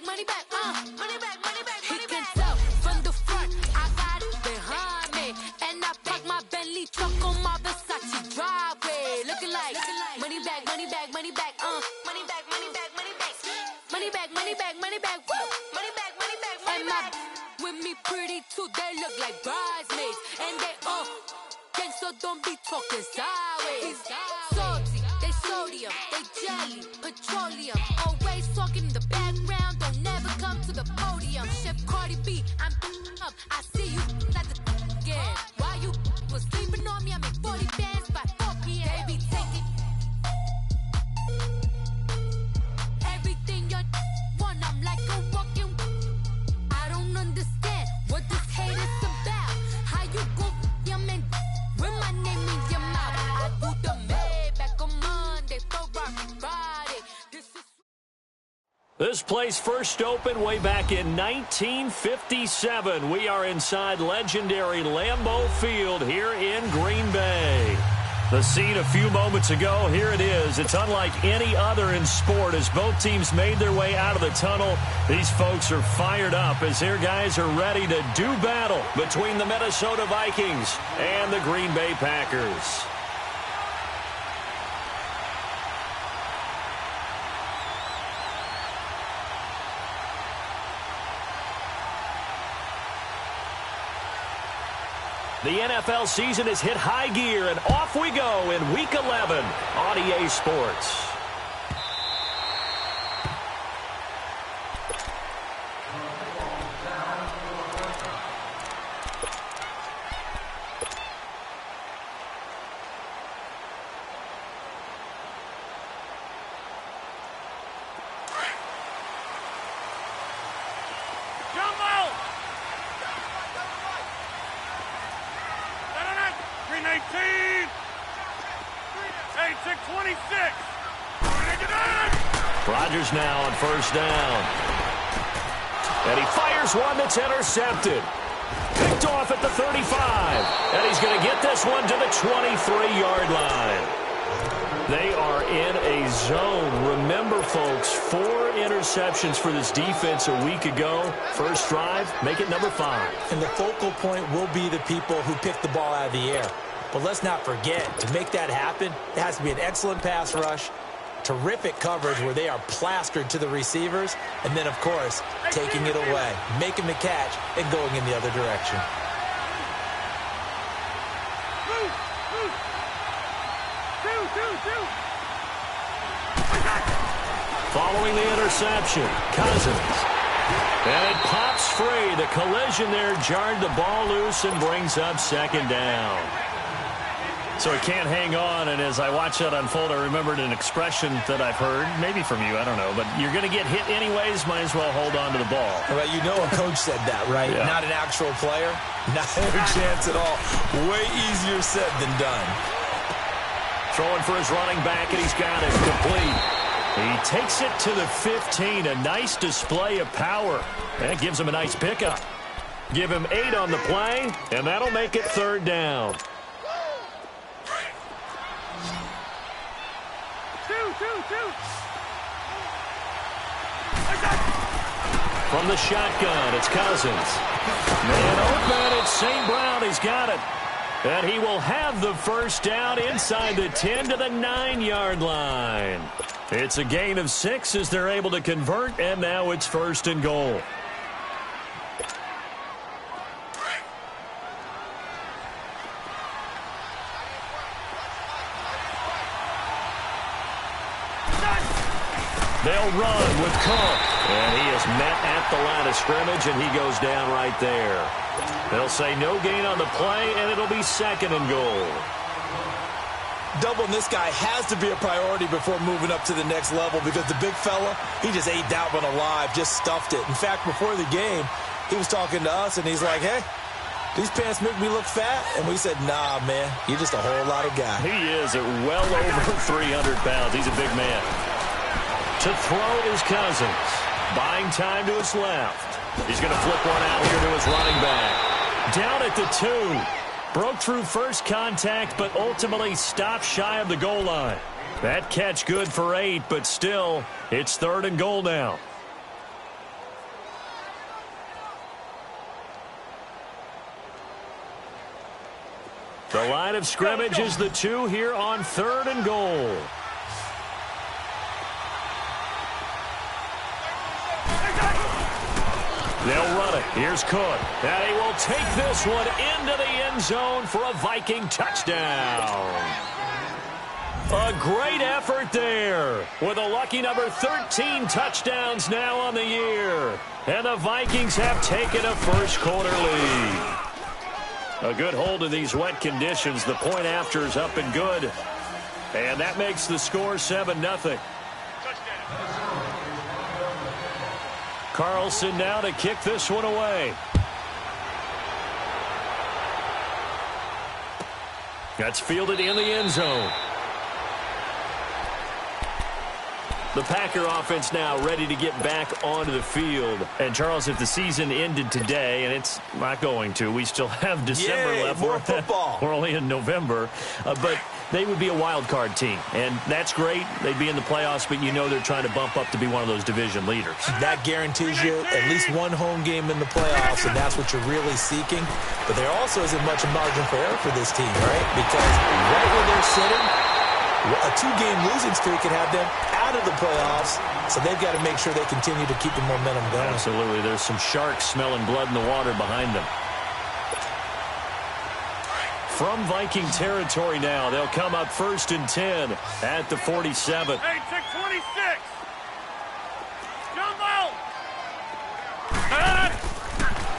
money back, money back, money back, money back. He can tell from the front, I got it behind me. And I park my Bentley truck on my Versace driveway. Looking like money back, money back, money back, money back, money back, money back. Money back, money back, money back, woo. Money back, money back, money back. With me pretty too, they look like bridesmaids. And they all gang, so don't be talking sideways. Salty, they sodium, they jelly, petroleum. Always talking in the background, don't never come to the podium. Chef Cardi B, I'm up, I see you at the again. While you was sleeping on me, I make 40 bands by 4 p.m. Baby, take it. Everything you want, I'm like a walking. I don't understand what this hate is about. How you go, your man, with my name in your mouth. I do the Maybach on Monday, Friday. This place first opened way back in 1957. We are inside legendary Lambeau Field here in Green Bay. The scene a few moments ago, here it is. It's unlike any other in sport as both teams made their way out of the tunnel. These folks are fired up as their guys are ready to do battle between the Minnesota Vikings and the Green Bay Packers. The NFL season has hit high gear, and off we go in Week 11 on EA Sports. Rodgers now on first down. And he fires one that's intercepted. Picked off at the 35. And he's going to get this one to the 23-yard line. They are in a zone. Remember, folks, 4 interceptions for this defense a week ago. First drive, make it number 5. And the focal point will be the people who pick the ball out of the air. But let's not forget, to make that happen, it has to be an excellent pass rush, terrific coverage where they are plastered to the receivers, and then, of course, taking it away, making the catch, and going in the other direction. Following the interception, Cousins. And it pops free. The collision there jarred the ball loose and brings up second down. So he can't hang on, and as I watch that unfold, I remembered an expression that I've heard, maybe from you, I don't know, but you're going to get hit anyways, might as well hold on to the ball. Well, you know a coach said that, right? Yeah. Not an actual player. Not a chance at all. Way easier said than done. Throwing for his running back, and he's got it complete. He takes it to the 15, a nice display of power. That gives him a nice pickup. Give him 8 on the play, and that'll make it third down. From the shotgun, it's Cousins. Man open, it's St. Brown. He's got it. And he will have the first down inside the 10 to the 9-yard line. It's a gain of 6 as they're able to convert, and now it's first and goal. They'll run with Cook. And he is met at the line of scrimmage, and he goes down right there. They'll say no gain on the play, and it'll be second and goal. Doubling this guy has to be a priority before moving up to the next level because the big fella, he just ate that one alive, just stuffed it. In fact, before the game, he was talking to us, and he's like, hey, these pants make me look fat. And we said, nah, man, you're just a whole lot of guy. He is at well over 300 pounds. He's a big man. To throw is Cousins. Buying time to his left. He's going to flip one out here to his running back. Down at the 2. Broke through first contact, but ultimately stopped shy of the goal line. That catch good for 8, but still, it's third and goal now. The line of scrimmage is the 2 here on 3rd and goal. They'll run it. Here's Cook. And he will take this one into the end zone for a Viking touchdown. A great effort there with a lucky number 13 touchdowns now on the year. And the Vikings have taken a first quarter lead. A good hold in these wet conditions. The point after is up and good. And that makes the score 7-0. Carlson now to kick this one away. That's fielded in the end zone. The Packer offense now ready to get back onto the field. And, Charles, if the season ended today, and it's not going to, we still have December left. More football. We're only in November. But they would be a wild card team. And that's great. They'd be in the playoffs, but you know they're trying to bump up to be one of those division leaders. That guarantees you at least one home game in the playoffs, and that's what you're really seeking. But there also isn't much margin for error for this team, right? Because right where they're sitting, a 2-game losing streak could have them out of the playoffs, so they've got to make sure they continue to keep the momentum going. Absolutely. There's some sharks smelling blood in the water behind them. From Viking territory now, they'll come up 1st and 10 at the 47. Hey, check 26. Jump out.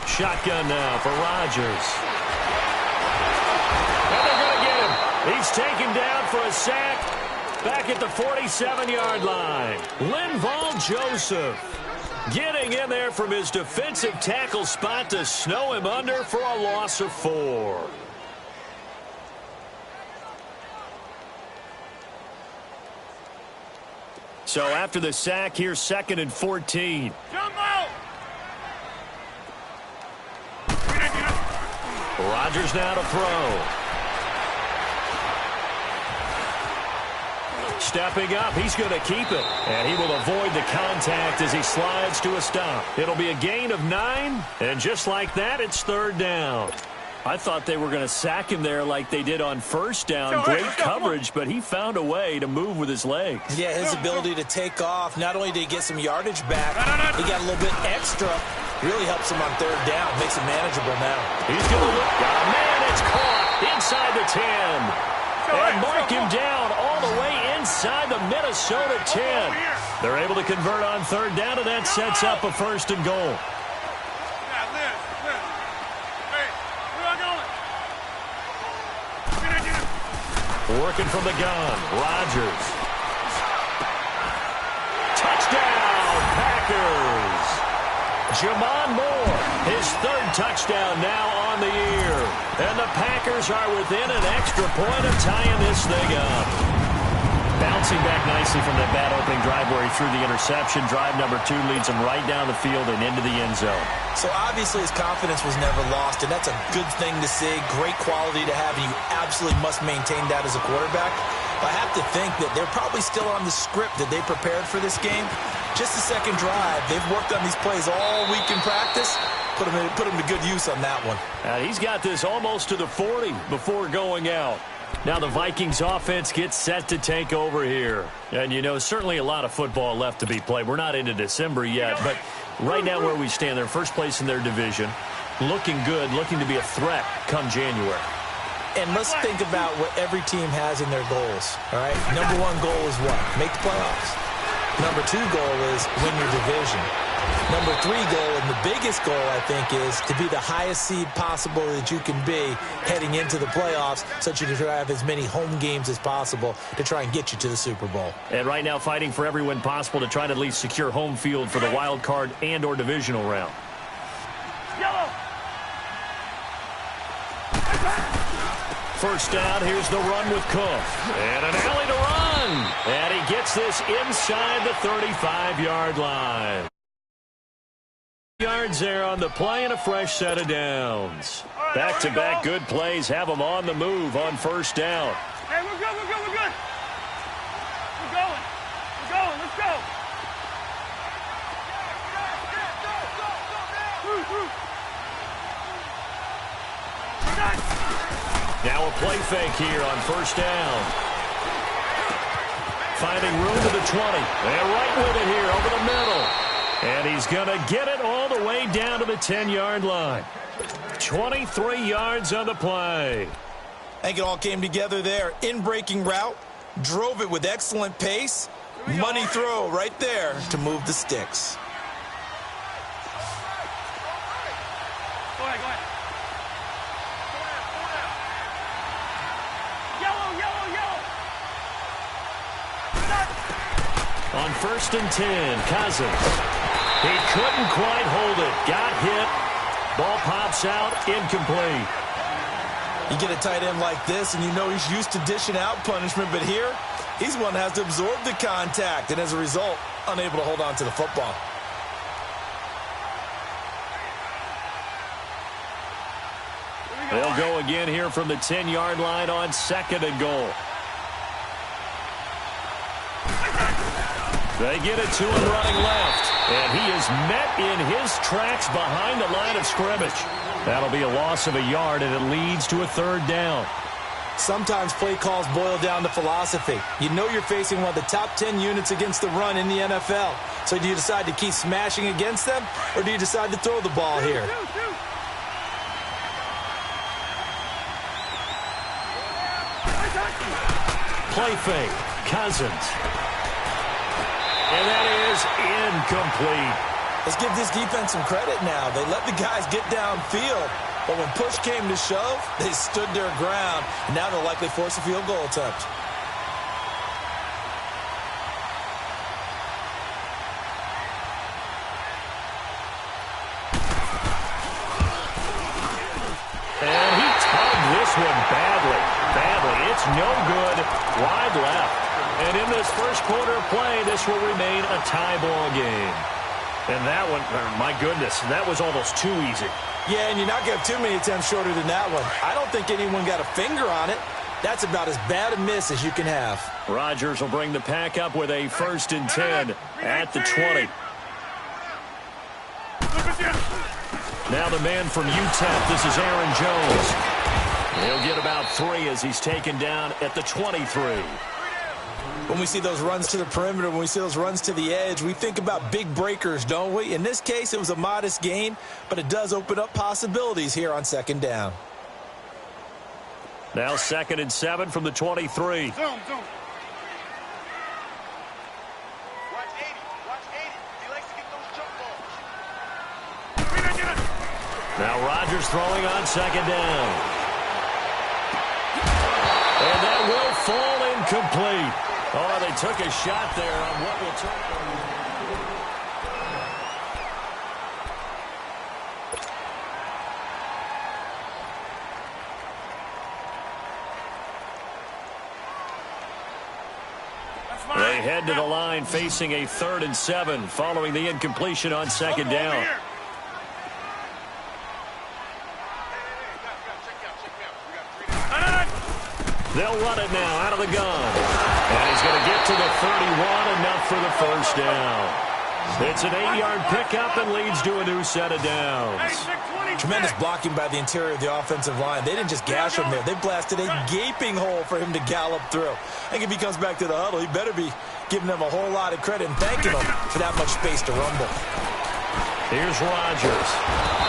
Shotgun now for Rodgers. And they're going to get him. He's taken down for a sack back at the 47-yard line. Linval Joseph getting in there from his defensive tackle spot to snow him under for a loss of 4. So after the sack, here's 2nd and 14. Jump out. Rodgers now to throw. Stepping up, he's going to keep it. And he will avoid the contact as he slides to a stop. It'll be a gain of 9, and just like that, it's 3rd down. I thought they were going to sack him there like they did on 1st down. Great coverage, but he found a way to move with his legs. Yeah, his ability to take off, not only did he get some yardage back, he got a little bit extra. Really helps him on 3rd down, makes it manageable now. He's going to look. Oh, man, it's caught inside the 10. And mark him down all the way inside the Minnesota 10. They're able to convert on 3rd down, and that sets up a 1st and goal. Working from the gun, Rodgers. Touchdown, Packers. Jamon Moore, his 3rd touchdown now on the year. And the Packers are within an extra point of tying this thing up. Bouncing back nicely from that bad opening drive where he threw the interception. Drive number 2 leads him right down the field and into the end zone. So obviously his confidence was never lost, and that's a good thing to see. Great quality to have, and you absolutely must maintain that as a quarterback. But I have to think that they're probably still on the script that they prepared for this game. Just the 2nd drive. They've worked on these plays all week in practice. Put him to good use on that one. He's got this almost to the 40 before going out. Now the Vikings offense gets set to take over here. And, you know, certainly a lot of football left to be played. We're not into December yet, but right now where we stand, they're first place in their division. Looking good, looking to be a threat come January. And let's think about what every team has in their goals, all right? Number 1 goal is what? Make the playoffs. Number 2 goal is win your division. Number 3 goal, and the biggest goal, I think, is to be the highest seed possible that you can be heading into the playoffs, so that you can have as many home games as possible to try and get you to the Super Bowl. And right now fighting for every win possible to try to at least secure home field for the wild card and or divisional round. Yellow. First down, here's the run with Cook. And an alley to run. And he gets this inside the 35-yard line. Yards there on the play and a fresh set of downs. Back-to-back good plays have them on the move on 1st down. Hey, we're good, we're good, we're good. We're going. We're going, let's go. Now a play fake here on first down. Finding room to the 20. They're right with it here over the middle. And he's going to get it all the way down to the 10-yard line. 23 yards on the play. I think it all came together there. In-breaking route. Drove it with excellent pace. Money throw right there to move the sticks. Go ahead. Yellow. On first and 10, Cousins. He couldn't quite hold it. Got hit. Ball pops out. Incomplete. You get a tight end like this, and you know he's used to dishing out punishment, but here, he's one that has to absorb the contact, and as a result, unable to hold on to the football. They'll go again here from the 10-yard line on second and goal. They get it to him running left, and he is met in his tracks behind the line of scrimmage. That'll be a loss of a yard, and it leads to a third down. Sometimes play calls boil down to philosophy. You know you're facing one of the top 10 units against the run in the NFL. So do you decide to keep smashing against them, or do you decide to throw the ball here? Play fake. Cousins. And that is incomplete. Let's give this defense some credit now. They let the guys get downfield, but when push came to shove, they stood their ground, and now they'll likely force a field goal attempt. And he tugged this one badly. It's no good. Wide left. And in this first quarter of play, this will remain a tie ball game. And that one, my goodness, that was almost too easy. Yeah, and you're not going to have too many attempts shorter than that one. I don't think anyone got a finger on it. That's about as bad a miss as you can have. Rodgers will bring the pack up with a first and 10 at the 20. Now the man from UTEP, this is Aaron Jones. He'll get about 3 as he's taken down at the 23. When we see those runs to the perimeter, when we see those runs to the edge, we think about big breakers, don't we? In this case, it was a modest gain, but it does open up possibilities here on second down. Now second and 7 from the 23. Zoom. Watch 80. He likes to get those jump balls. Now Rodgers throwing on second down. And that will fall incomplete. Oh, they took a shot there on what will turn. They head to the line facing a 3rd and 7 following the incompletion on second down. They'll run it now out of the gun. And he's going to get to the 31, enough for the first down. It's an 8-yard pickup and leads to a new set of downs. Tremendous blocking by the interior of the offensive line. They didn't just gash him there. They blasted a gaping hole for him to gallop through. I think if he comes back to the huddle, he better be giving them a whole lot of credit and thanking them for that much space to rumble. Here's Rodgers.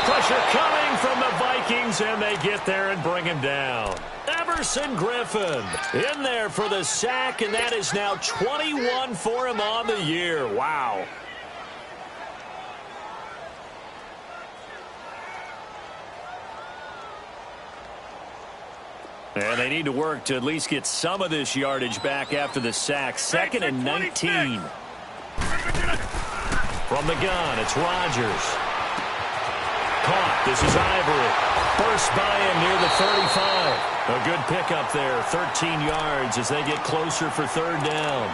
Pressure coming from the Vikings, and they get there and bring him down. Everson Griffin in there for the sack, and that is now 21 for him on the year. Wow. And they need to work to at least get some of this yardage back after the sack. 2nd and 19. From the gun, it's Rodgers. Caught. This is Ivory. Burst by him near the 35. A good pickup there. 13 yards as they get closer for 3rd down.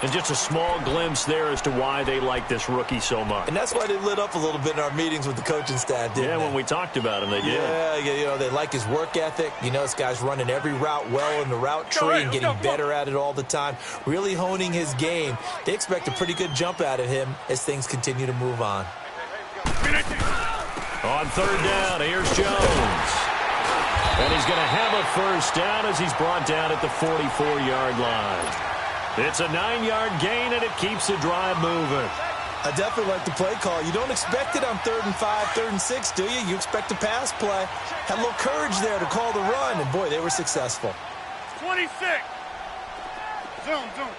And just a small glimpse there as to why they like this rookie so much. And that's why they lit up a little bit in our meetings with the coaching staff, didn't they? Yeah, when we talked about him, they did. Yeah, you know, they like his work ethic. You know, this guy's running every route well in the route tree and getting better at it all the time, really honing his game. They expect a pretty good jump out of him as things continue to move on. On 3rd down, here's Jones. And he's going to have a first down as he's brought down at the 44-yard line. It's a 9-yard gain, and it keeps the drive moving. I definitely like the play call. You don't expect it on 3rd and 5, 3rd and 6, do you? You expect a pass play. Had a little courage there to call the run, and boy, they were successful. 26. Zoom. Zip.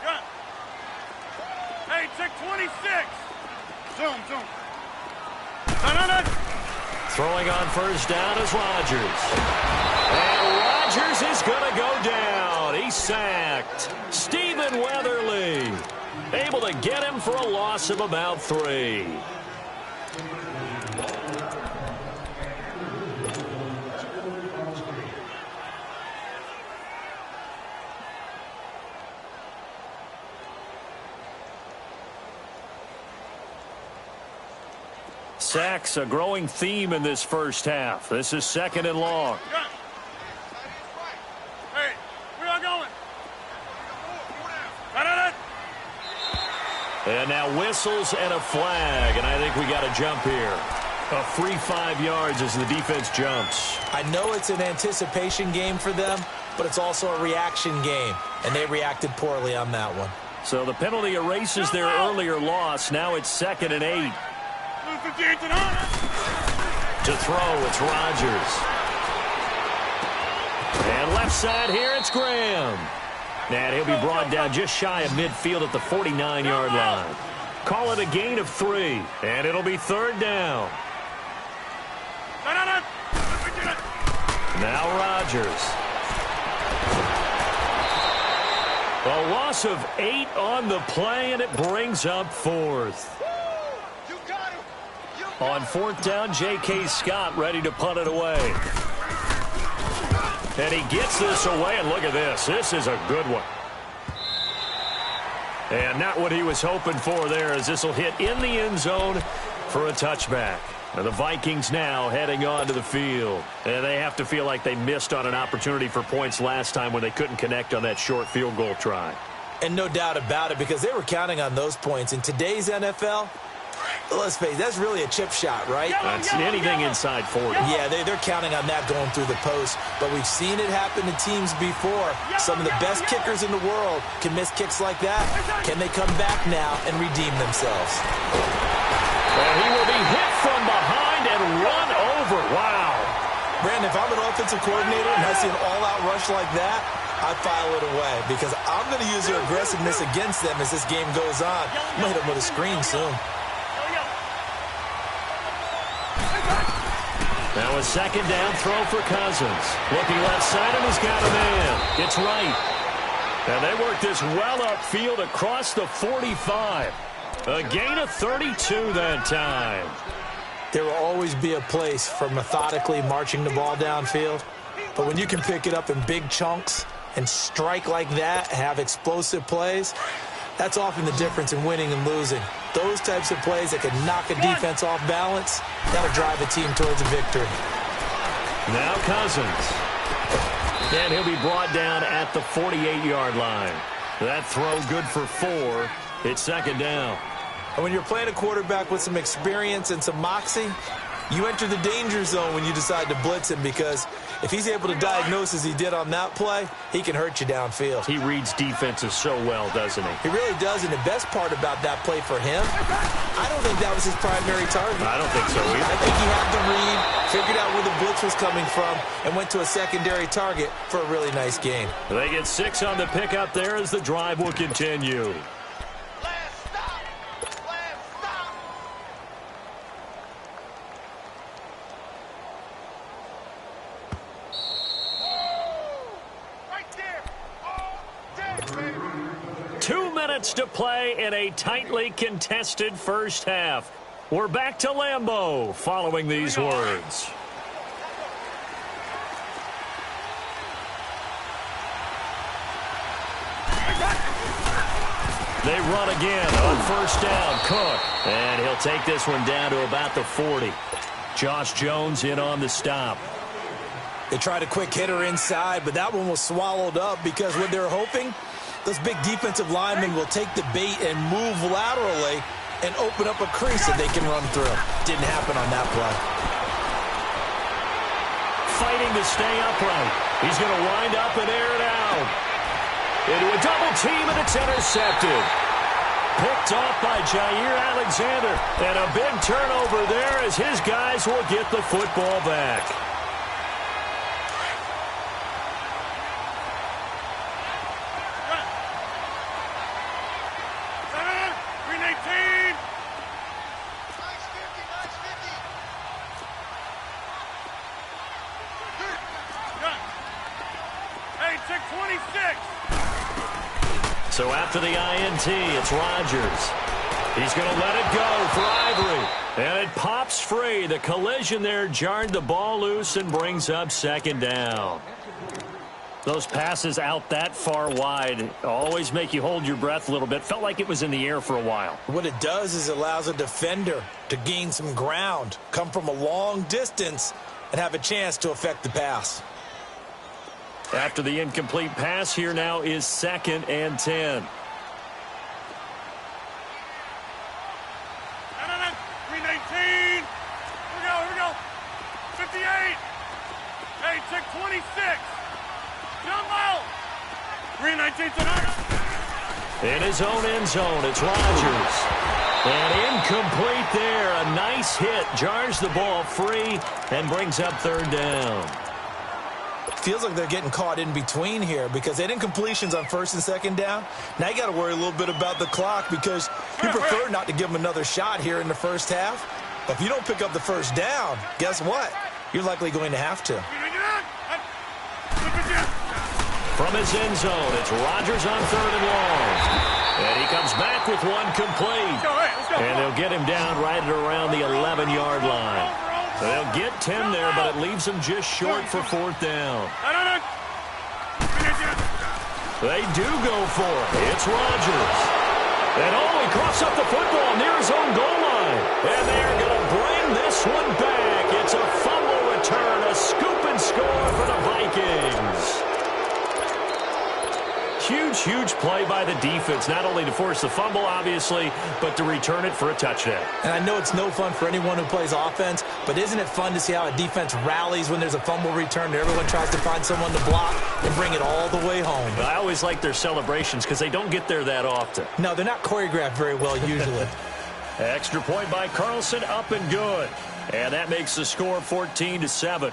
Gun. Hey, check 26. Zoom. No. Throwing on first down is Rodgers. And Rodgers is going to go down. He's sacked. Stephen Weatherly able to get him for a loss of about 3. Sacks, a growing theme in this first half. This is 2nd and long. Hey, we are going. And now whistles and a flag, and I think we got a jump here. A free 5 yards as the defense jumps. I know it's an anticipation game for them, but it's also a reaction game, and they reacted poorly on that one. So the penalty erases their earlier loss. Now it's 2nd and 8. To throw, it's Rodgers. And left side here, it's Graham. And he'll be brought down just shy of midfield at the 49-yard line. Call it a gain of 3, and it'll be 3rd down. Now Rodgers. A loss of 8 on the play, and it brings up 4th. On 4th down, J.K. Scott ready to punt it away. And he gets this away, and look at this. This is a good one. And not what he was hoping for there, as this will hit in the end zone for a touchback. And the Vikings now heading onto the field. And they have to feel like they missed on an opportunity for points last time when they couldn't connect on that short field goal try. And no doubt about it, because they were counting on those points. In today's NFL, let's face it, that's really a chip shot, right? That's anything inside 40. Yeah, they're counting on that going through the post. But we've seen it happen to teams before. Some of the best kickers in the world can miss kicks like that. Can they come back now and redeem themselves? And he will be hit from behind and run over. Wow. Brandon, if I'm an offensive coordinator and I see an all-out rush like that, I file it away because I'm going to use their aggressiveness against them as this game goes on. I'm going to hit them with a screen soon. Now a 2nd down throw for Cousins. Looking left side, and he's got a man. Gets right. And they work this well upfield across the 45. A gain of 32 that time. There will always be a place for methodically marching the ball downfield. But when you can pick it up in big chunks and strike like that, have explosive plays, that's often the difference in winning and losing. Those types of plays that can knock a defense off balance, that'll drive a team towards a victory. Now Cousins. And he'll be brought down at the 48-yard line. That throw good for 4. It's 2nd down. And when you're playing a quarterback with some experience and some moxie, you enter the danger zone when you decide to blitz him, because if he's able to diagnose as he did on that play, he can hurt you downfield. He reads defenses so well, doesn't he? He really does, and the best part about that play for him, I don't think that was his primary target. I don't think so either. I think he had the read, figured out where the blitz was coming from, and went to a secondary target for a really nice gain. They get 6 on the pickup there as the drive will continue. To play in a tightly contested first half. We're back to Lambeau following these words. They run again on first down. Cook, and he'll take this one down to about the 40. Josh Jones in on the stop. They tried a quick hitter inside, but that one was swallowed up because what they're hoping, those big defensive linemen will take the bait and move laterally and open up a crease that they can run through. Didn't happen on that play. Fighting to stay upright. He's going to wind up and air it out. Into a double team, and it's intercepted. Picked off by Jair Alexander. And a big turnover there as his guys will get the football back. So after the INT, it's Rodgers. He's going to let it go for Ivory. And it pops free. The collision there jarred the ball loose and brings up second down. Those passes out that far wide always make you hold your breath a little bit. Felt like it was in the air for a while. What it does is it allows a defender to gain some ground, come from a long distance, and have a chance to affect the pass. After the incomplete pass, here now is 2nd and 10. 319. Here we go. 58. Hey, check 26. Jump out. 319 tonight. In his own end zone, it's Rodgers. And incomplete there. A nice hit. Jars the ball free and brings up 3rd down. Feels like they're getting caught in between here because they had incompletions on 1st and 2nd down. Now you got to worry a little bit about the clock because you prefer not to give them another shot here in the first half. But if you don't pick up the 1st down, guess what? You're likely going to have to. From his end zone, it's Rodgers on 3rd and long. And he comes back with one complete. And they'll get him down right at around the 11-yard line. They'll get 10 there, but it leaves them just short for 4th down. They do go for it. It's Rodgers. And he coughs up the football near his own goal line. And they're going to bring this one back. It's a fumble return, a scoop and score for the Vikings. Huge play by the defense, not only to force the fumble, obviously, but to return it for a touchdown. And I know it's no fun for anyone who plays offense, but isn't it fun to see how a defense rallies when there's a fumble return and everyone tries to find someone to block and bring it all the way home? I always like their celebrations because they don't get there that often. No, they're not choreographed very well usually. Extra point by Carlson, up and good. And that makes the score 14-7.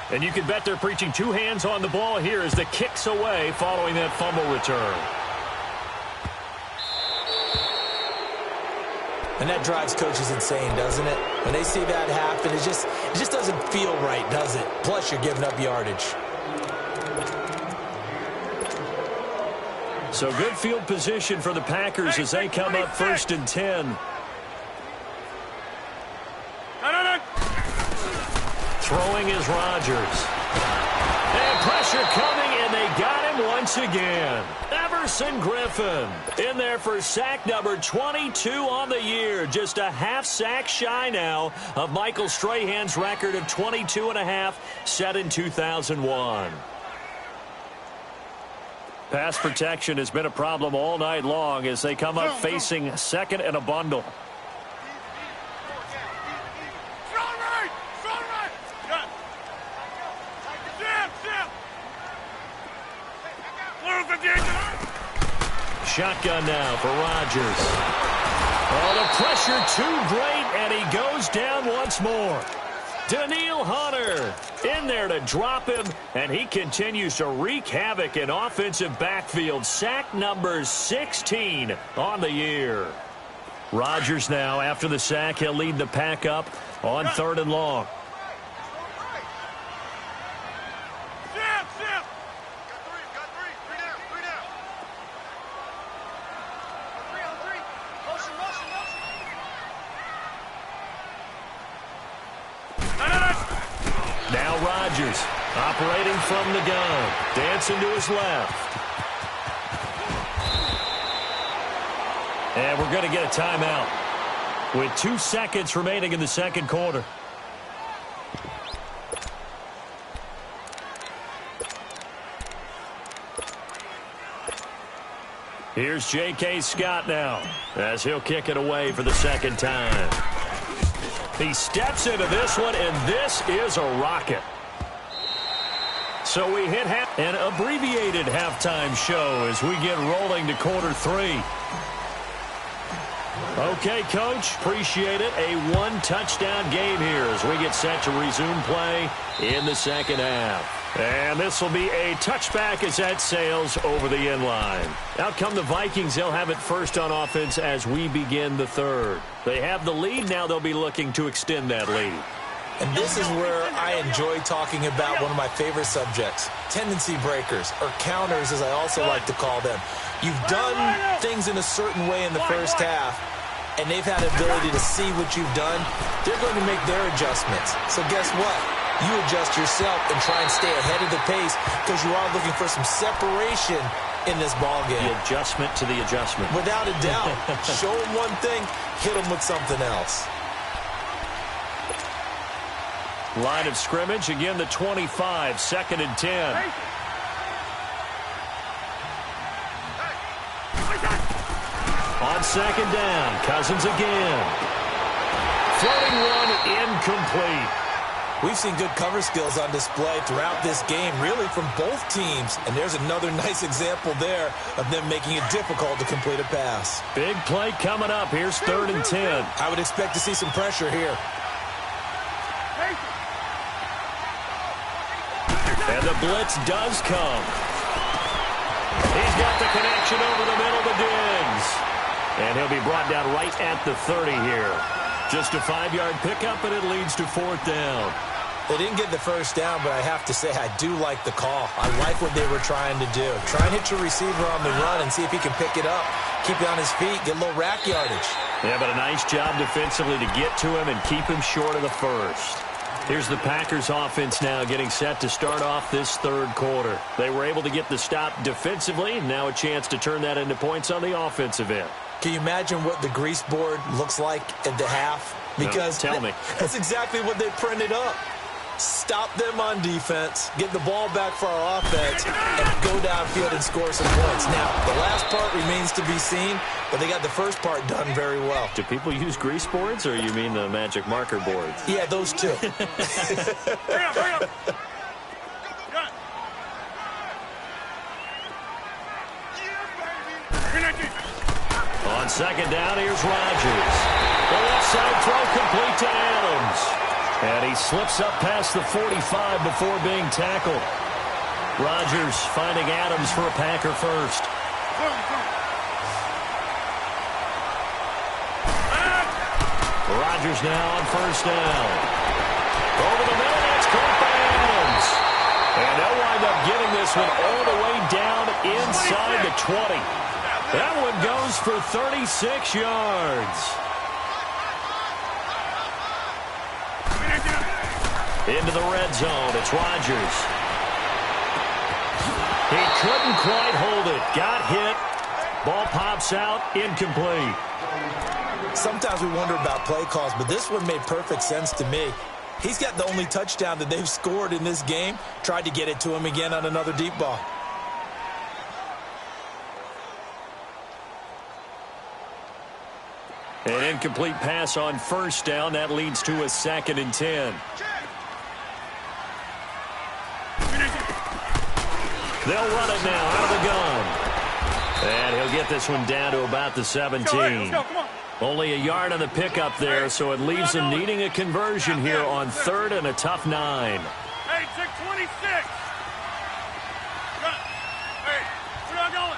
And you can bet they're preaching 2 hands on the ball here as the kick's away following that fumble return. And that drives coaches insane, doesn't it? When they see that happen, it just doesn't feel right, does it? Plus, you're giving up yardage. So good field position for the Packers as they come up 1st and 10. Throwing is Rodgers. And pressure coming, and they got him once again. Everson Griffin in there for sack number 22 on the year. Just a half sack shy now of Michael Strahan's record of 22.5 set in 2001. Pass protection has been a problem all night long as they come up facing 2nd and a bundle. Shotgun now for Rodgers. Oh, the pressure too great, and he goes down once more. Daniil Hunter in there to drop him, and he continues to wreak havoc in offensive backfield. Sack number 16 on the year. Rodgers now, after the sack, he'll lead the pack up on 3rd and long. Now Rodgers operating from the gun. Dancing to his left. And we're going to get a timeout with 2 seconds remaining in the 2nd quarter. Here's J.K. Scott now as he'll kick it away for the second time. He steps into this one, and this is a rocket. So we hit an abbreviated halftime show as we get rolling to quarter 3. Okay, Coach, appreciate it. A one-touchdown game here as we get set to resume play in the second half. And this will be a touchback as that sails over the end line. Out come the Vikings. They'll have it first on offense as we begin the third. They have the lead. Now they'll be looking to extend that lead. And this is where I enjoy talking about one of my favorite subjects, tendency breakers, or counters as I also like to call them. You've done things in a certain way in the first half, and they've had the ability to see what you've done. They're going to make their adjustments. So guess what? You adjust yourself and try and stay ahead of the pace because you are looking for some separation in this ball game. The adjustment to the adjustment. Without a doubt. Show them one thing, hit them with something else. Line of scrimmage, again the 25, 2nd and 10. On second down, Cousins again. Floating one incomplete. We've seen good cover skills on display throughout this game, really from both teams. And there's another nice example there of them making it difficult to complete a pass. Big play coming up. Here's 3rd and 10. I would expect to see some pressure here. And the blitz does come. He's got the connection over the middle to Diggs. And he'll be brought down right at the 30 here. Just a 5-yard pickup, and it leads to 4th down. They didn't get the first down, but I have to say I do like the call. I like what they were trying to do. Try and hit your receiver on the run and see if he can pick it up. Keep it on his feet, get a little rack yardage. Yeah, but a nice job defensively to get to him and keep him short of the first. Here's the Packers offense now getting set to start off this third quarter. They were able to get the stop defensively, and now a chance to turn that into points on the offensive end. Can you imagine what the grease board looks like at the half? Because no, tell me. That's exactly what they printed up. Stop them on defense, get the ball back for our offense, and go downfield and score some points. Now, the last part remains to be seen, but they got the first part done very well. Do people use grease boards, or you mean the magic marker boards? Yeah, those two. Hurry up, hurry up. On second down, here's Rodgers. The left side throw complete to Adams. And he slips up past the 45 before being tackled. Rodgers finding Adams for a Packer first. Rodgers now on first down. Over the middle, that's caught by Adams. And they'll wind up getting this one all the way down inside the 20. That one goes for 36 yards. Into the red zone, it's Rodgers. He couldn't quite hold it. Got hit. Ball pops out, incomplete. Sometimes we wonder about play calls, but this one made perfect sense to me. He's got the only touchdown that they've scored in this game. Tried to get it to him again on another deep ball. An incomplete pass on first down. That leads to a 2nd and 10. They'll run it now out of the gun. And he'll get this one down to about the 17. Let's go, come on. Only a yard on the pickup there, so it leaves him needing a conversion here on 3rd and a tough 9. Hey, 626. Hey, we're not going.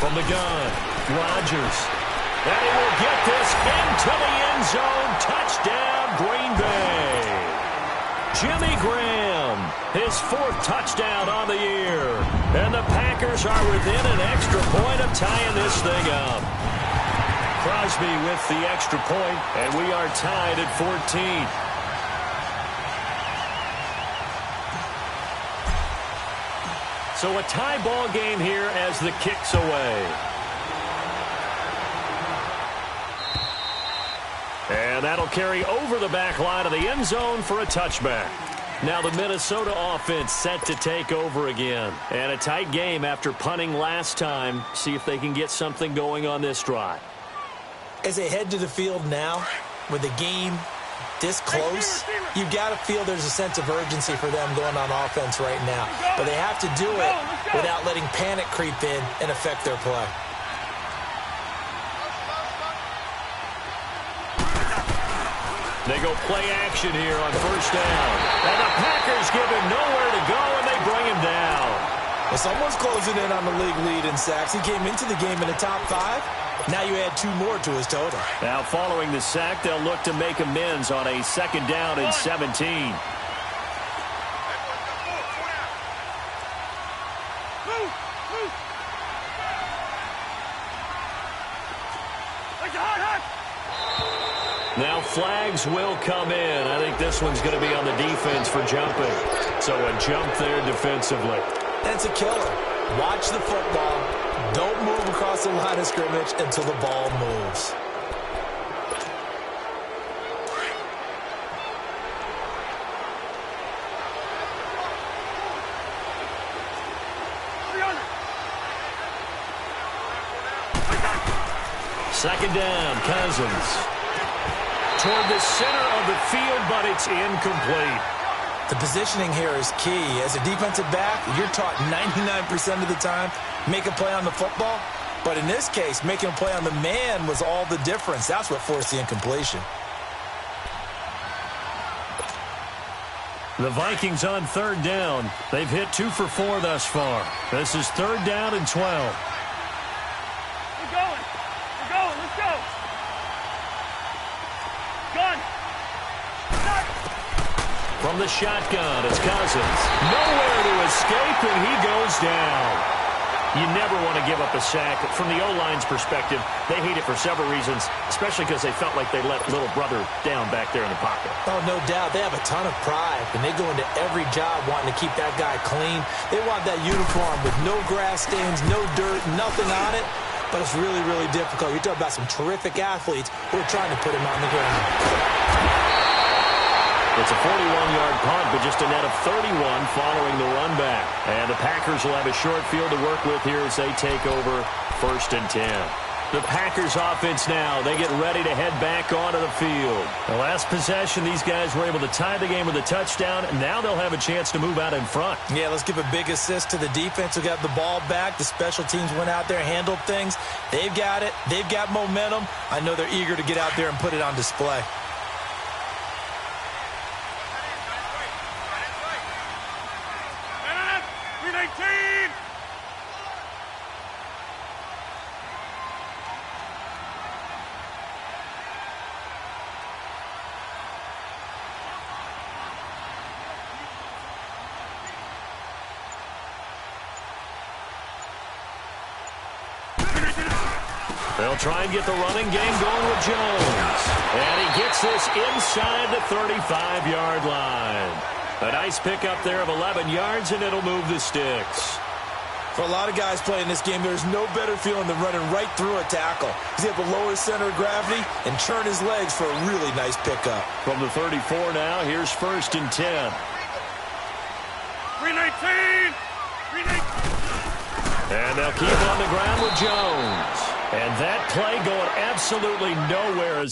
From the gun, Rodgers. And he will get this into the end zone. Touchdown, Green Bay. Jimmy Graham, his 4th touchdown on the year. And the Packers are within an extra point of tying this thing up. Crosby with the extra point, and we are tied at 14. So a tie ball game here as the kick's away. And that'll carry over the back line of the end zone for a touchback. Now the Minnesota offense set to take over again. And a tight game after punting last time. See if they can get something going on this drive. As they head to the field now, with the game this close, you got to feel there's a sense of urgency for them going on offense right now. But they have to do it without letting panic creep in and affect their play. They go play action here on first down. And the Packers give him nowhere to go, and they bring him down. Well, someone's closing in on the league lead in sacks. He came into the game in the top 5. Now you add 2 more to his total. Now following the sack, they'll look to make amends on a second down and 17. Now flags will come in. I think this one's going to be on the defense for jumping. So a jump there defensively. That's a killer. Watch the football. Don't move across the line of scrimmage until the ball moves. Second down, Cousins. Toward the center of the field, but it's incomplete. The positioning here is key. As a defensive back, you're taught 99% of the time, make a play on the football. But in this case, making a play on the man was all the difference. That's what forced the incompletion. The Vikings on third down. They've hit 2 for 4 thus far. This is third down and 12. We're going. Let's go. Gun. From the shotgun, it's Cousins. Nowhere to escape, and he goes down. You never want to give up a sack. From the O-line's perspective, they hate it for several reasons, especially because they felt like they let little brother down back there in the pocket. Oh, no doubt. They have a ton of pride, and they go into every job wanting to keep that guy clean. They want that uniform with no grass stains, no dirt, nothing on it. But it's really, really difficult. You're talking about some terrific athletes who are trying to put him on the ground. It's a 41-yard punt, but just a net of 31 following the run back. And the Packers will have a short field to work with here as they take over first and 10. The Packers offense now, they get ready to head back onto the field. The last possession, these guys were able to tie the game with a touchdown, and now they'll have a chance to move out in front. Yeah, let's give a big assist to the defense who got the ball back. The special teams went out there, handled things. They've got it. They've got momentum. I know they're eager to get out there and put it on display. They'll try and get the running game going with Jones. And he gets this inside the 35-yard line. A nice pickup there of 11 yards, and it'll move the sticks. For a lot of guys playing this game, there's no better feeling than running right through a tackle. He's able to lower his center of gravity and turn his legs for a really nice pickup. From the 34 now, here's first and 10. 319! 319! And they'll keep on the ground with Jones. And that play going absolutely nowhere.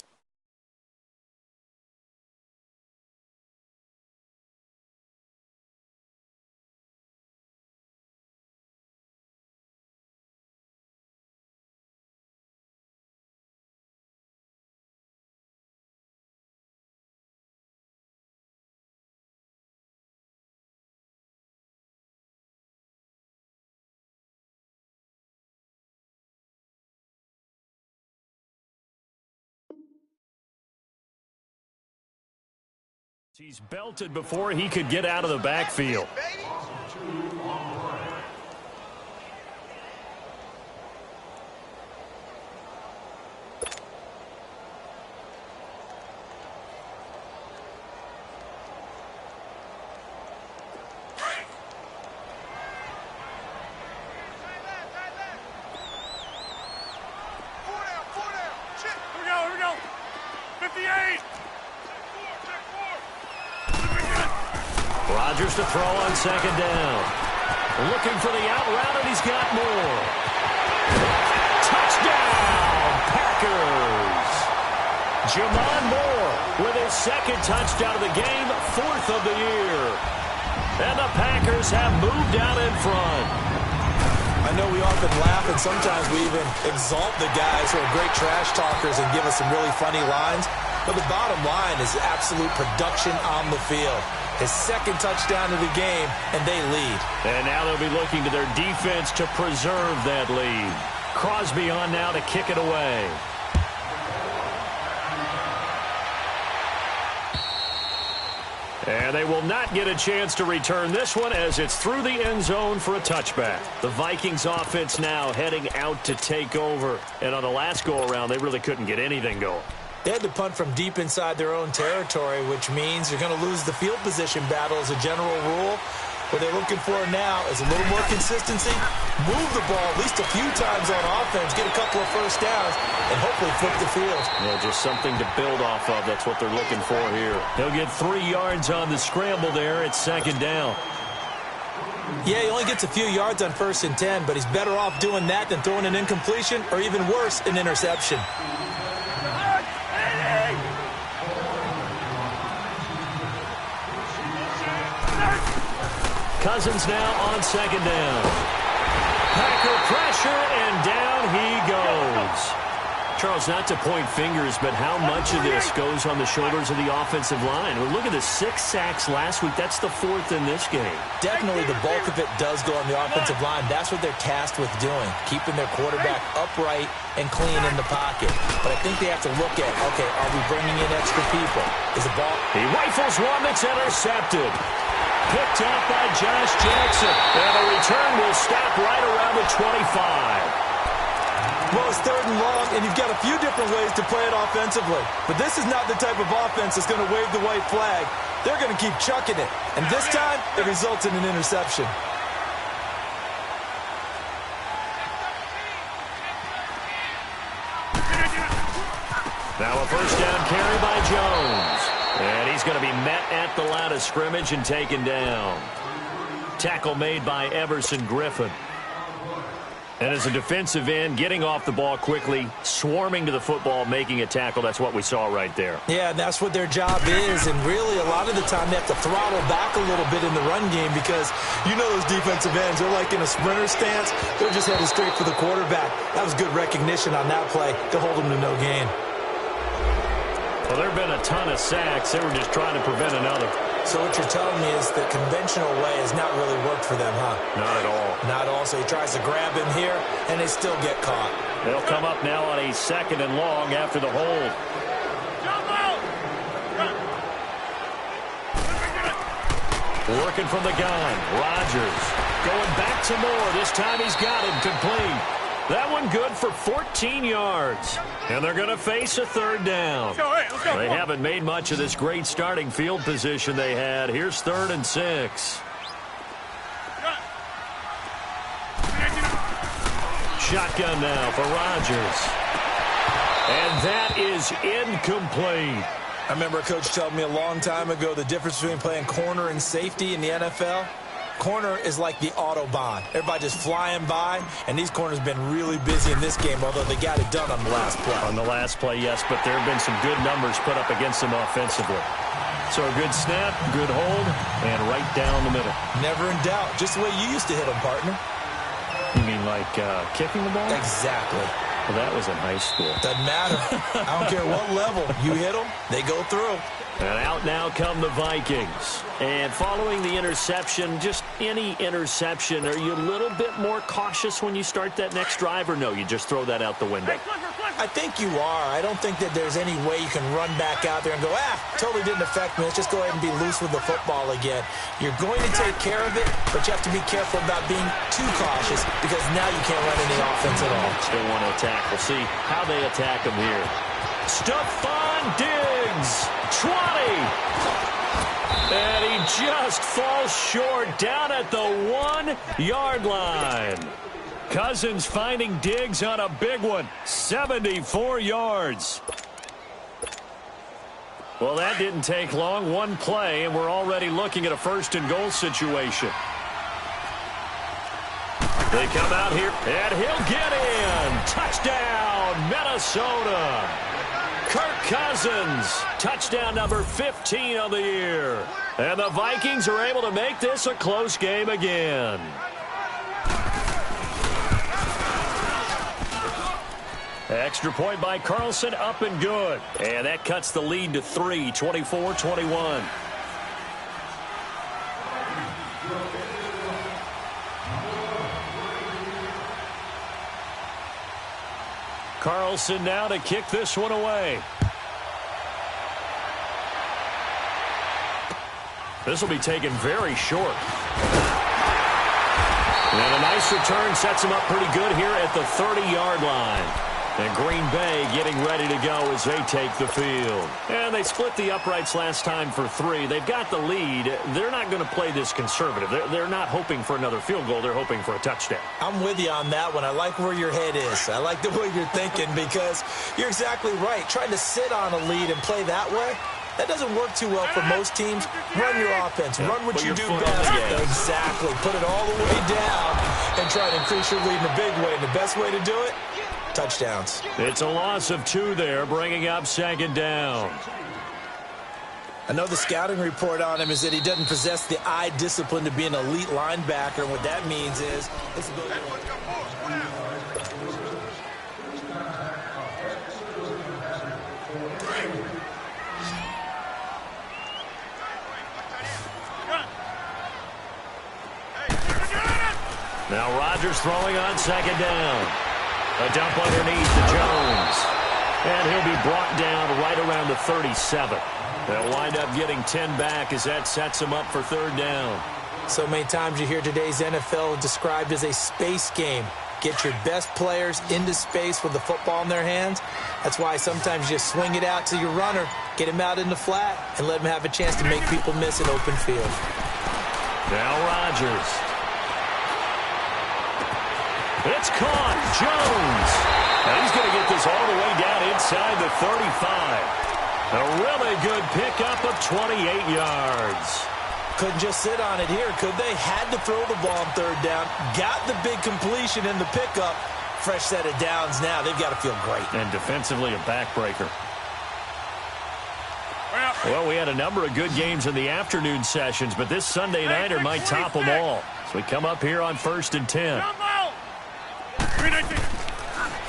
He's belted before he could get out of the backfield. Here we go. 58! Rodgers to throw on second down. Looking for the out route, and he's got more. Touchdown, Packers! Jamon Moore with his second touchdown of the game, 4th of the year. And the Packers have moved out in front. I know we often laugh, and sometimes we even exalt the guys who are great trash talkers and give us some really funny lines. But the bottom line is absolute production on the field. His second touchdown of the game, and they lead. And now they'll be looking to their defense to preserve that lead. Crosby on now to kick it away. And they will not get a chance to return this one as it's through the end zone for a touchback. The Vikings offense now heading out to take over. And on the last go-around, they really couldn't get anything going. They had to punt from deep inside their own territory, which means you're going to lose the field position battle as a general rule. What they're looking for now is a little more consistency, move the ball at least a few times on offense, get a couple of first downs, and hopefully flip the field. Yeah, just something to build off of. That's what they're looking for here. He'll get 3 yards on the scramble there. It's second down. Yeah, he only gets a few yards on 1st and 10, but he's better off doing that than throwing an incompletion or even worse, an interception. Cousins now on second down. Packer pressure, and down he goes. Charles, not to point fingers, but how much of this goes on the shoulders of the offensive line? Well, look at the 6 sacks last week. That's the 4th in this game. Definitely the bulk of it does go on the offensive line. That's what they're tasked with doing, keeping their quarterback upright and clean in the pocket. But I think they have to look at, okay, are we bringing in extra people? Is the ball... He rifles one that's intercepted. Picked up by Josh Jackson. And the return will stop right around the 25. Well, it's 3rd and long, and you've got a few different ways to play it offensively. But this is not the type of offense that's going to wave the white flag. They're going to keep chucking it. And this time, it results in an interception. Now a first down carry by Jones. And he's going to be met at the line of scrimmage and taken down. Tackle made by Everson Griffin. And as a defensive end, getting off the ball quickly, swarming to the football, making a tackle, that's what we saw right there. Yeah, and that's what their job is. And really, a lot of the time, they have to throttle back a little bit in the run game because you know those defensive ends, they're like in a sprinter stance. They're just headed straight for the quarterback. That was good recognition on that play to hold them to no gain. Well, there have been a ton of sacks. They were just trying to prevent another. So what you're telling me is the conventional way has not really worked for them, huh? Not at all. Not at all. So he tries to grab him here, and they still get caught. They'll come up now on a 2nd and long after the hold. Working from the gun. Rodgers going back to Moore. This time he's got him complete. That one good for 14 yards. And they're going to face a 3rd down. Let's go. They haven't made much of this great starting field position they had. Here's 3rd and 6. Shotgun now for Rodgers. And that is incomplete. I remember a coach telling me a long time ago the difference between playing corner and safety in the NFL. Corner is like the Autobahn. Everybody just flying by, and these corners have been really busy in this game, although they got it done on the last play. On the last play, yes, but there have been some good numbers put up against them offensively. So a good snap, good hold, and right down the middle. Never in doubt. Just the way you used to hit them, partner. You mean like kicking the ball? Exactly. Well, that was in high school. Doesn't matter. I don't care what level. You hit them, they go through. And out now come the Vikings. And following the interception, just any interception, are you a little bit more cautious when you start that next drive, or no, you just throw that out the window? I think you are. I don't think that there's any way you can run back out there and go, totally didn't affect me. Let's just go ahead and be loose with the football again. You're going to take care of it, but you have to be careful about being too cautious because now you can't run any offense at all. Still want to attack. We'll see how they attack them here. Stephon Diggs, 20. And he just falls short down at the 1-yard line. Cousins finding Diggs on a big one, 74 yards. Well, that didn't take long. One play, and we're already looking at a first-and-goal situation. They come out here, and he'll get in. Touchdown, Minnesota. Kirk Cousins, touchdown number 15 of the year. And the Vikings are able to make this a close game again. Extra point by Carlson, up and good. And that cuts the lead to 3, 24-21. Carlson now to kick this one away. This will be taken very short. And a nice return sets him up pretty good here at the 30-yard line. And Green Bay getting ready to go as they take the field. And they split the uprights last time for 3. They've got the lead. They're not going to play this conservative. They're not hoping for another field goal. They're hoping for a touchdown. I'm with you on that one. I like where your head is. I like the way you're thinking because you're exactly right. Trying to sit on a lead and play that way, that doesn't work too well for most teams. Run your offense. Run what you do best. Exactly. Put it all the way down and try to increase your lead in a big way. And the best way to do it, touchdowns. It's a loss of 2 there, bringing up second down. I know the scouting report on him is that he doesn't possess the eye discipline to be an elite linebacker. And what that means is his ability Now Rodgers throwing on second down. A dump underneath to Jones. And he'll be brought down right around the 37. They'll wind up getting 10 back as that sets him up for third down. So many times you hear today's NFL described as a space game. Get your best players into space with the football in their hands. That's why sometimes you swing it out to your runner, get him out in the flat, and let him have a chance to make people miss an open field. Now Rodgers. It's caught. Jones. And he's going to get this all the way down inside the 35. A really good pickup of 28 yards. Couldn't just sit on it here, could they? Had to throw the ball on third down. Got the big completion in the pickup. Fresh set of downs now. They've got to feel great. And defensively, a backbreaker. Well, we had a number of good games in the afternoon sessions, but this Sunday nighter might top them all. So we come up here on 1st and 10.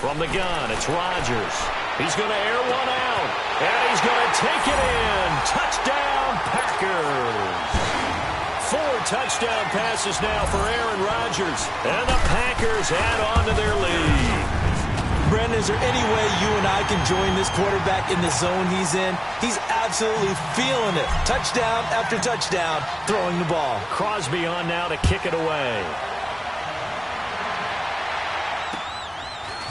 From the gun, it's Rodgers. He's going to air one out, and he's going to take it in. Touchdown, Packers. 4 touchdown passes now for Aaron Rodgers, and the Packers add on to their lead. Brendan, is there any way you and I can join this quarterback in the zone he's in? He's absolutely feeling it. Touchdown after touchdown, throwing the ball. Crosby on now to kick it away.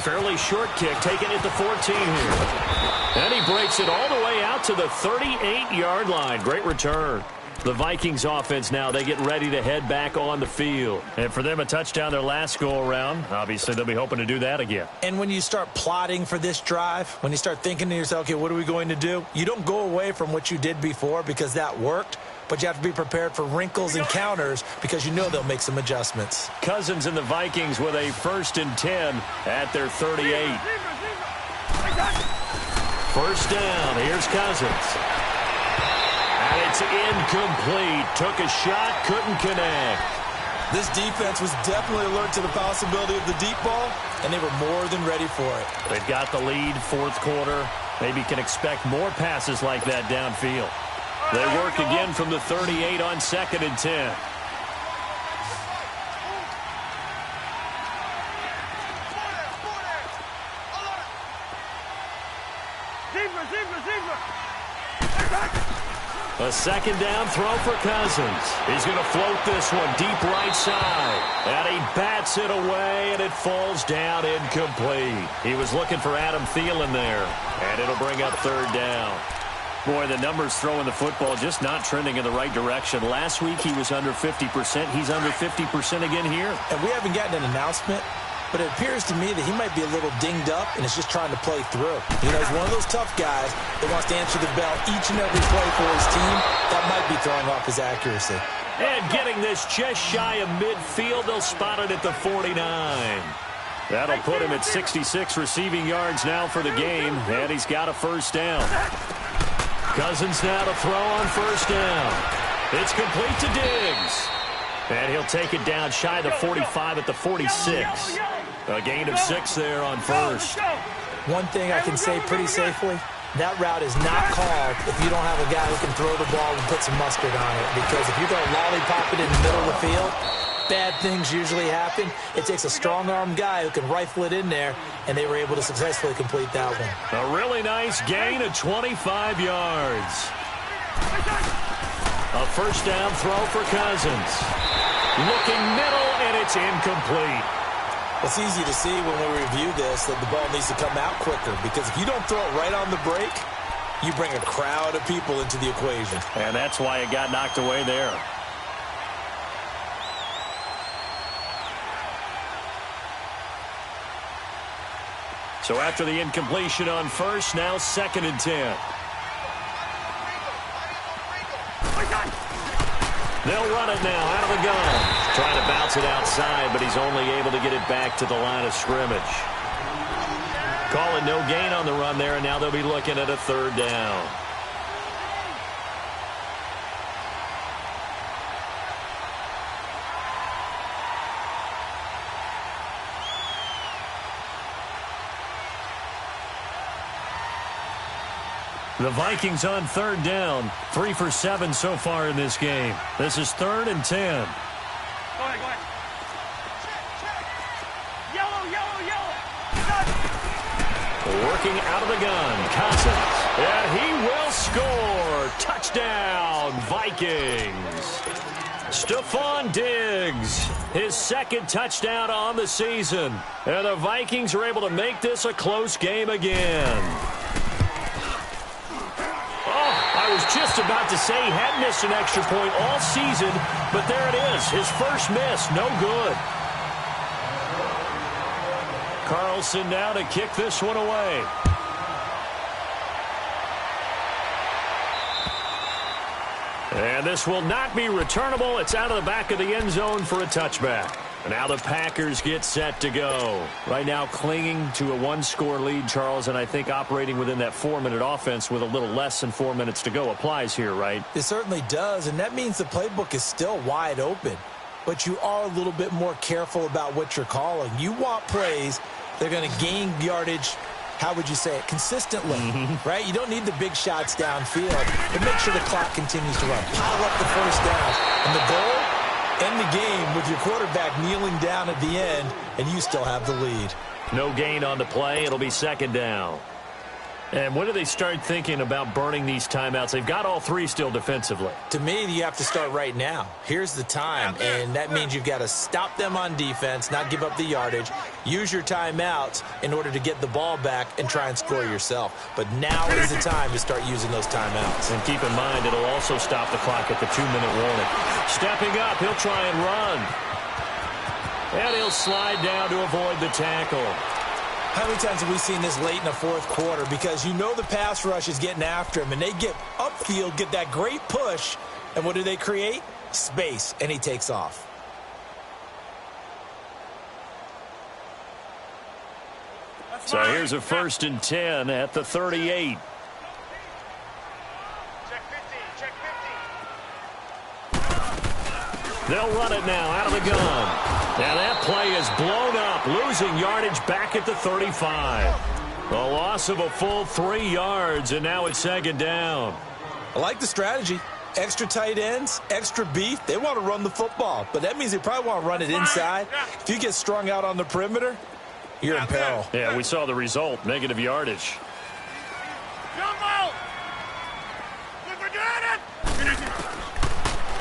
Fairly short kick, taken at the 14 here. And he breaks it all the way out to the 38-yard line. Great return. The Vikings offense now, they get ready to head back on the field. And for them, a touchdown their last go-around. Obviously, they'll be hoping to do that again. And when you start plotting for this drive, when you start thinking to yourself, okay, what are we going to do? You don't go away from what you did before because that worked. But you have to be prepared for wrinkles and counters because you know they'll make some adjustments. Cousins and the Vikings with a 1st and 10 at their 38. First down. Here's Cousins. And it's incomplete. Took a shot, couldn't connect. This defense was definitely alert to the possibility of the deep ball, and they were more than ready for it. They've got the lead, 4th quarter. Maybe can expect more passes like that downfield. They work again from the 38 on 2nd and 10. A second down throw for Cousins. He's going to float this one deep right side. And he bats it away, and it falls down incomplete. He was looking for Adam Thielen there. And it'll bring up 3rd down. Boy, the numbers throwing the football just not trending in the right direction. Last week he was under 50%. He's under 50% again here. And we haven't gotten an announcement, but it appears to me that he might be a little dinged up and is just trying to play through. You know, he's one of those tough guys that wants to answer the bell each and every play for his team. That might be throwing off his accuracy. And getting this just shy of midfield, they'll spot it at the 49. That'll put him at 66 receiving yards now for the game, and he's got a first down. Cousins now to throw on first down. It's complete to Diggs. And he'll take it down shy of the 45 at the 46. A gain of 6 there on first. One thing I can say pretty safely, that route is not called if you don't have a guy who can throw the ball and put some mustard on it. Because if you're going to lollipop it in the middle of the field, bad things usually happen. It takes a strong-armed guy who can rifle it in there, and they were able to successfully complete that one. A really nice gain of 25 yards. A first down throw for Cousins. Looking middle, and it's incomplete. It's easy to see when we review this that the ball needs to come out quicker, because if you don't throw it right on the break, you bring a crowd of people into the equation. And that's why it got knocked away there. So after the incompletion on first, now 2nd and 10. They'll run it now out of the gun. Trying to bounce it outside, but he's only able to get it back to the line of scrimmage. Calling no gain on the run there, and now they'll be looking at a 3rd down. The Vikings on 3rd down. 3 for 7 so far in this game. This is 3rd and 10. Go ahead, go ahead. Yellow, yellow, yellow. Working out of the gun, Cousins. And he will score. Touchdown, Vikings. Stephon Diggs, his 2nd touchdown on the season. And the Vikings are able to make this a close game again. I was just about to say he hadn't missed an extra point all season, but there it is. His first miss, no good. Carlson now to kick this one away. And this will not be returnable. It's out of the back of the end zone for a touchback. And now the Packers get set to go. Right now clinging to a 1-score lead, Charles, and I think operating within that 4-minute offense with a little less than 4 minutes to go applies here, right? It certainly does, and that means the playbook is still wide open. But you are a little bit more careful about what you're calling. You want plays that are going to gain yardage, how would you say it, consistently, right? You don't need the big shots downfield, but make sure the clock continues to run. Pile up the first down, and the goal, end the game with your quarterback kneeling down at the end, and you still have the lead. No gain on the play. It'll be 2nd down. And when do they start thinking about burning these timeouts? They've got all 3 still defensively. To me, you have to start right now. Here's the time, and that means you've got to stop them on defense, not give up the yardage, use your timeouts in order to get the ball back and try and score yourself. But now is the time to start using those timeouts. And keep in mind, it'll also stop the clock at the 2-minute warning. Stepping up, he'll try and run. And he'll slide down to avoid the tackle. How many times have we seen this late in the 4th quarter? Because you know the pass rush is getting after him, and they get upfield, get that great push, and what do they create? Space, and he takes off. So here's a 1st and 10 at the 38. Check 50, check 50. They'll run it now out of the gun. Now that play is blown up, losing yardage back at the 35. A loss of a full 3 yards, and now it's 2nd down. I like the strategy. Extra tight ends, extra beef. They want to run the football, but that means they probably want to run it inside. If you get strung out on the perimeter, you're in peril. Yeah, we saw the result, negative yardage.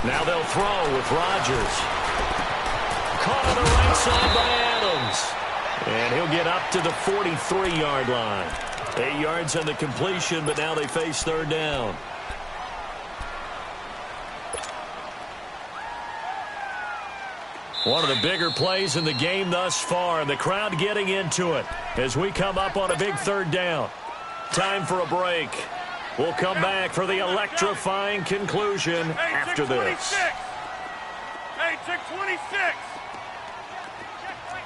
Now they'll throw with Rodgers. Caught on the right side by Adams. And he'll get up to the 43-yard line. 8 yards on the completion, but now they face 3rd down. One of the bigger plays in the game thus far, and the crowd getting into it as we come up on a big third down. Time for a break. We'll come back for the electrifying conclusion after this. Hey, check 26.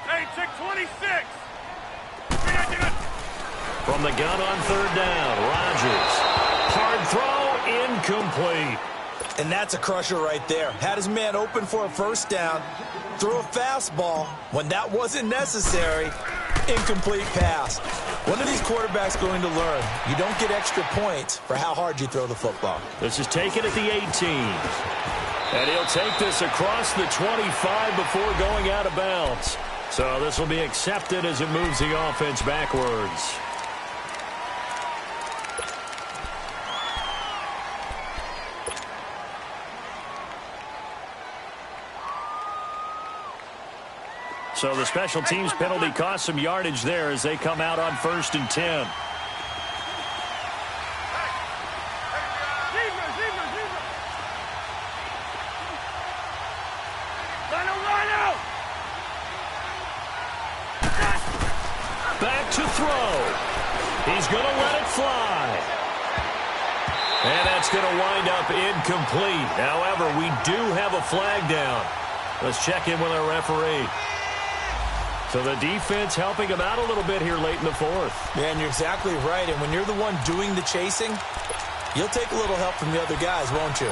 Hey, check 26. From the gun on third down, Rodgers. Hard throw, incomplete. And that's a crusher right there. Had his man open for a first down, threw a fastball when that wasn't necessary. Incomplete pass. When are these quarterbacks going to learn? You don't get extra points for how hard you throw the football. This is taken at the 18. And he'll take this across the 25 before going out of bounds. So this will be accepted as it moves the offense backwards. So the special teams penalty cost some yardage there as they come out on 1st and 10. Back to throw. He's going to let it fly. And that's going to wind up incomplete. However, we do have a flag down. Let's check in with our referee. So the defense helping him out a little bit here late in the fourth. Yeah, and you're exactly right. And when you're the one doing the chasing, you'll take a little help from the other guys, won't you?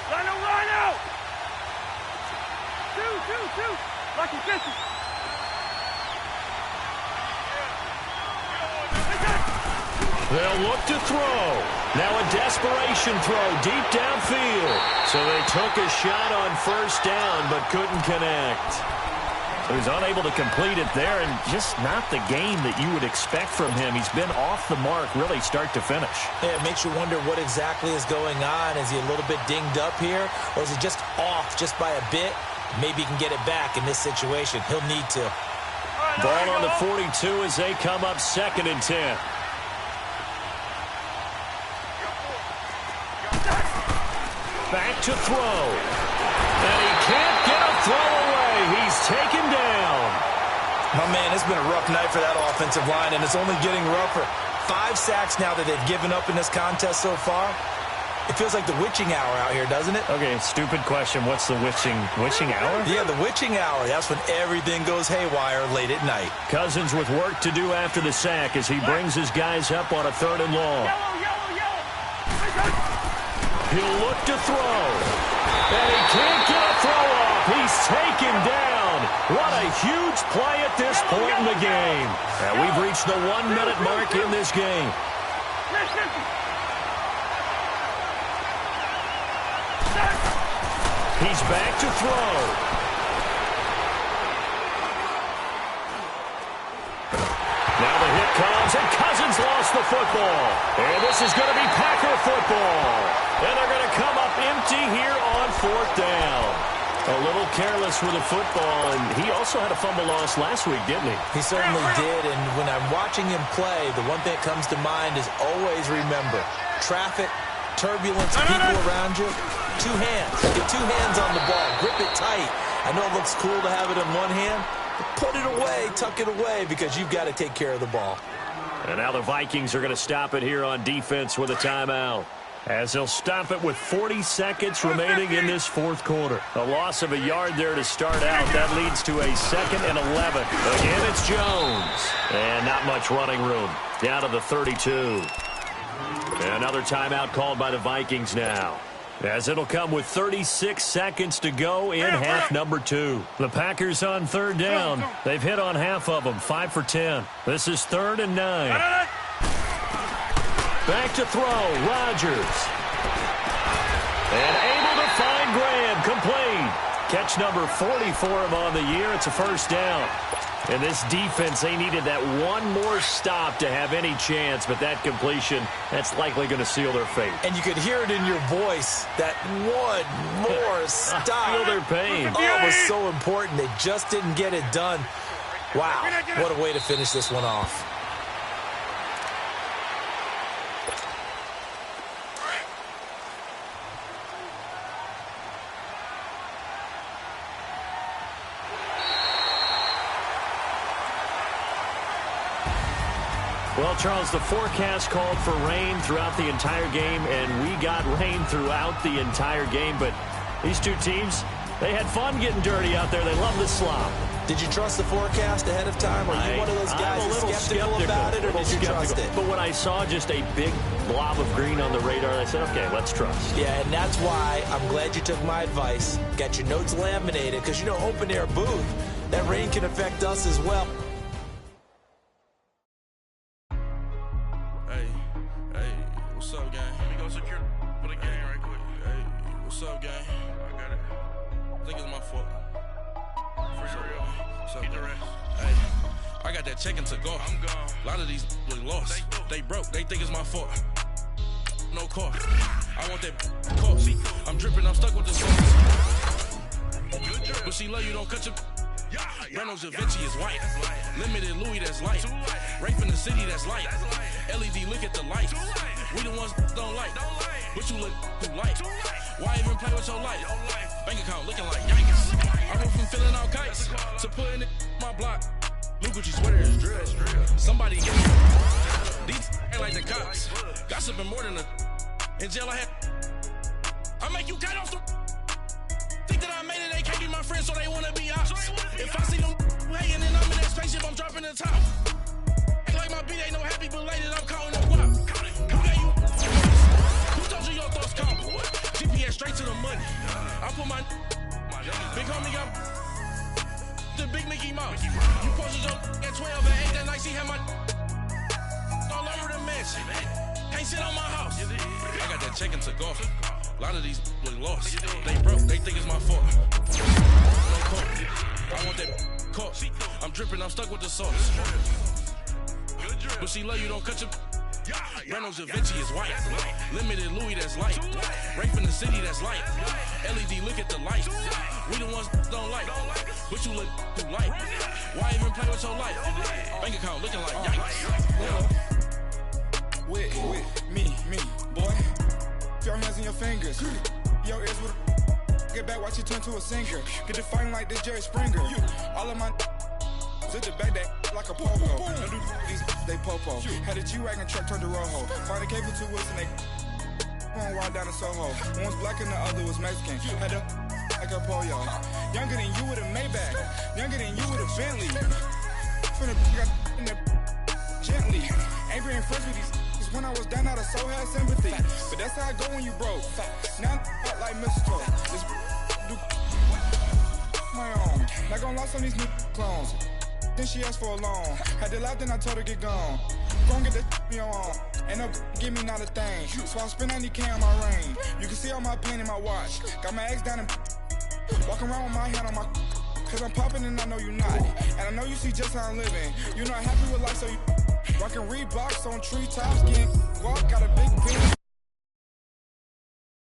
Rhino! Two! Lucky 50. They'll look to throw. Now a desperation throw deep downfield. So they took a shot on first down but couldn't connect. So he's unable to complete it there, and just not the game that you would expect from him. He's been off the mark really start to finish. Yeah, it makes you wonder what exactly is going on. Is he a little bit dinged up here, or is he just off just by a bit? Maybe he can get it back in this situation. He'll need to. Ball on the 42 as they come up 2nd and 10. Back to throw. And he can't get a throw away. He's taken down. My man, it's been a rough night for that offensive line, and it's only getting rougher. 5 sacks now that they've given up in this contest so far. It feels like the witching hour out here, doesn't it? Okay, stupid question. What's the witching hour? Yeah, the witching hour. That's when everything goes haywire late at night. Cousins with work to do after the sack as he brings his guys up on a 3rd and long. He'll look to throw. And he can't get a throw off. He's taken down. What a huge play at this point in the game. And we've reached the 1-minute mark in this game. He's back to throw. Now the hit comes, and Cousins lost the football. And this is going to be Packer football. And they're going to come up empty here on 4th down. A little careless with the football, and he also had a fumble loss last week, didn't he? He certainly did, and when I'm watching him play, the one thing that comes to mind is always remember, traffic, turbulence, people around you, 2 hands. Get 2 hands on the ball. Grip it tight. I know it looks cool to have it in one hand, but put it away, tuck it away, because you've got to take care of the ball. And now the Vikings are going to stop it here on defense with a timeout, as they'll stop it with 40 seconds remaining in this 4th quarter. A loss of a yard there to start out. That leads to a 2nd and 11. Again, it's Jones. And not much running room. Down to the 32. Another timeout called by the Vikings now, as it'll come with 36 seconds to go in half number 2. The Packers on 3rd down. They've hit on half of them, 5 for 10. This is 3rd and 9. Back to throw, Rodgers. And able to find Graham, complete. Catch number 40 for him on the year. It's a first down. And this defense, they needed that one more stop to have any chance, but that completion, that's likely going to seal their fate. And you could hear it in your voice, that one more stop. I feel their pain. Oh, it was so important. They just didn't get it done. Wow, what a way to finish this one off. Well, Charles, the forecast called for rain throughout the entire game, and we got rain throughout the entire game. But these two teams, they had fun getting dirty out there. They love the slop. Did you trust the forecast ahead of time? Are you one of those guys I'm a little skeptical about it, or did you trust it? But when I saw just a big blob of green on the radar, I said, okay, let's trust. Yeah, and that's why I'm glad you took my advice. Got your notes laminated, because, you know, open-air booth, that rain can affect us as well. Hey, what's up, gang? Let me go secure for the game right quick. Hey, what's up, gang? I got it. I think it's my fault. For real. What's up, the rest. Hey, I got that check-in to go. I'm gone. A lot of these really lost. They broke. They think it's my fault. No car. I want that car. I'm dripping. I'm stuck with the sauce. But she love you, don't cut your... BraunSupremacy's is white. Limited Louis, that's light. Rape in the city, that's light. LED, look at the light. We the ones don't like. But you look too light. Why even play with your life? Bank account looking like yikes. I went from filling out kites to putting it in my block. Blue Gucci sweater is drill. Somebody get me. These ain't like the cops. Gossiping more than in jail I had. I make you cut off the... Think that I made it, they can't be my friends, so they wanna be ops. If I see them hating and I'm in that spaceship, I'm dropping the top. Ain't like my beat ain't no happy belated, I'm counting the guap. Who gave you? Who told you your thoughts come? GPS straight to the money. I put my big homie got the big Mickey Mouse. You posted your at 12 and 8 that night, she had my all over the mansion. Can't sit on my house. I got that check-in to golf. A lot of these really lost. They broke, they think it's my fault. No coat. I want that coat. I'm dripping, I'm stuck with the sauce. But she love you, don't cut your... BraunSupremacy's is white. Limited Louis, that's light. Rape in the city, that's light. LED, look at the light. We the ones don't like. But you look too light. Why even play with your life? Bank account looking like yikes. With me, boy. Your hands in your fingers. Your ears with get back, watch you turn to a singer. Get to fighting like this Jerry Springer. All of my zip the back that like a popo. Don't do these they popo. Had a G-Wagon truck turned to Rojo. Find a cable 2 wheels and they going wild down in Soho. One was black and the other was Mexican. Had a like a pollo. Younger than you with a Maybach. Younger than you with a Bentley. From the got in the gently. Ain't been friends with these. When I was down, I so had sympathy. But that's how I go when you broke. Now I'm like mistletoe. This do my own. Not gonna lost on these new clones. Then she asked for a loan. Had to laugh, then I told her get gone. Gon' get that me on. Ain't no give me not a thing. So I spend 90K on my ring. You can see all my pain in my watch. Got my ex down and walking around with my hand on my. Cause I'm popping and I know you not. And I know you see just how I'm living. You're not happy with life, so you. Rockin' Reeboks on treetops, getting walk, got a big pin.